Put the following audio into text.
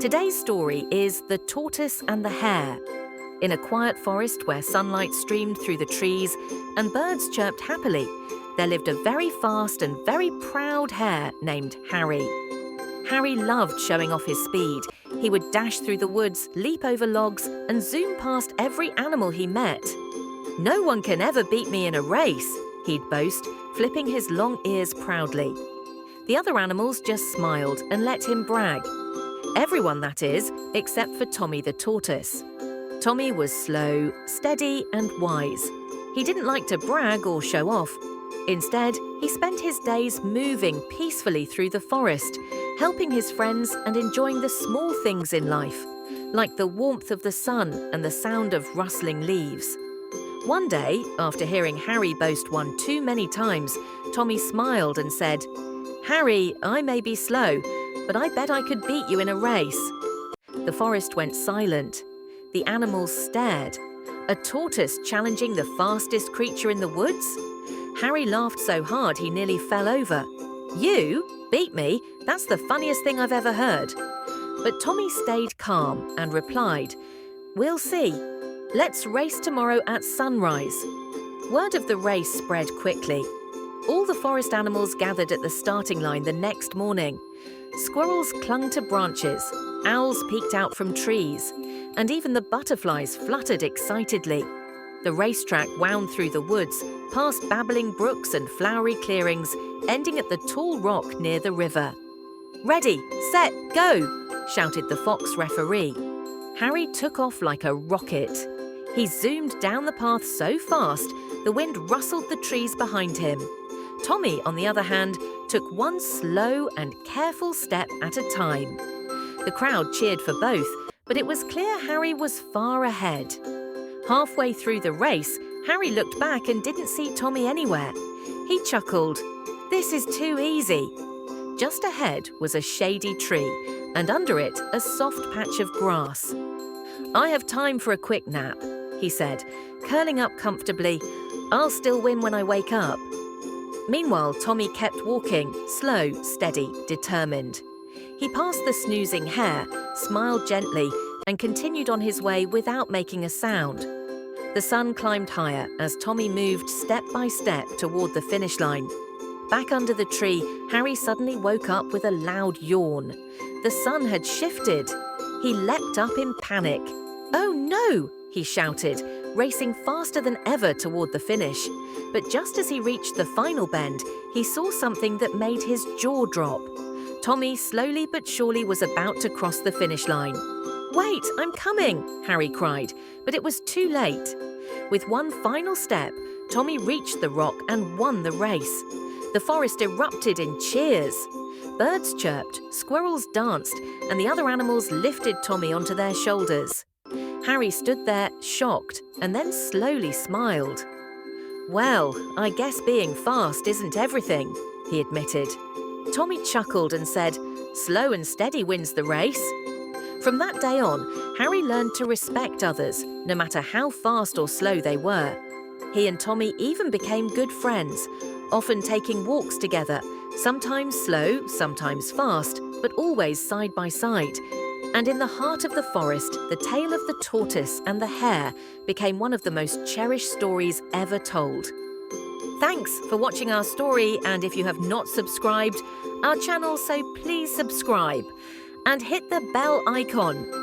Today's story is The Tortoise and the Hare. In a quiet forest where sunlight streamed through the trees and birds chirped happily, there lived a very fast and very proud hare named Hare. Hare loved showing off his speed. He would dash through the woods, leap over logs, and zoom past every animal he met. "No one can ever beat me in a race," he'd boast, flipping his long ears proudly. The other animals just smiled and let him brag. Everyone, that is, except for Tommy the tortoise. Tommy was slow, steady, and wise. He didn't like to brag or show off. Instead, he spent his days moving peacefully through the forest, helping his friends and enjoying the small things in life, like the warmth of the sun and the sound of rustling leaves. One day, after hearing Hare boast one too many times, Tommy smiled and said, "Hare, I may be slow, but I bet I could beat you in a race." The forest went silent. The animals stared. A tortoise challenging the fastest creature in the woods? Hare laughed so hard he nearly fell over. "You? Beat me? That's the funniest thing I've ever heard." But Tommy stayed calm and replied, "We'll see. Let's race tomorrow at sunrise." Word of the race spread quickly. All the forest animals gathered at the starting line the next morning. Squirrels clung to branches, owls peeked out from trees, and even the butterflies fluttered excitedly. The racetrack wound through the woods, past babbling brooks and flowery clearings, ending at the tall rock near the river. "Ready, set, go!" shouted the fox referee. Hare took off like a rocket. He zoomed down the path so fast, the wind rustled the trees behind him. Tommy, on the other hand, took one slow and careful step at a time. The crowd cheered for both, but it was clear Hare was far ahead. Halfway through the race, Hare looked back and didn't see Tommy anywhere. He chuckled, "This is too easy." Just ahead was a shady tree, and under it a soft patch of grass. "I have time for a quick nap," he said, curling up comfortably. "I'll still win when I wake up." Meanwhile, Tommy kept walking, slow, steady, determined. He passed the snoozing hare, smiled gently, and continued on his way without making a sound. The sun climbed higher as Tommy moved step by step toward the finish line. Back under the tree, Hare suddenly woke up with a loud yawn. The sun had shifted. He leapt up in panic. "Oh no!" he shouted, racing faster than ever toward the finish. But just as he reached the final bend, he saw something that made his jaw drop. Tommy slowly but surely was about to cross the finish line. "Wait, I'm coming!" Hare cried, but it was too late. With one final step, Tommy reached the rock and won the race. The forest erupted in cheers. Birds chirped, squirrels danced, and the other animals lifted Tommy onto their shoulders. Hare stood there, shocked, and then slowly smiled. "Well, I guess being fast isn't everything," he admitted. Tommy chuckled and said, "Slow and steady wins the race." From that day on, Hare learned to respect others, no matter how fast or slow they were. He and Tommy even became good friends, often taking walks together, sometimes slow, sometimes fast, but always side by side. And in the heart of the forest, the tale of the tortoise and the hare became one of the most cherished stories ever told. Thanks for watching our story, and if you have not subscribed our channel, so please subscribe and hit the bell icon.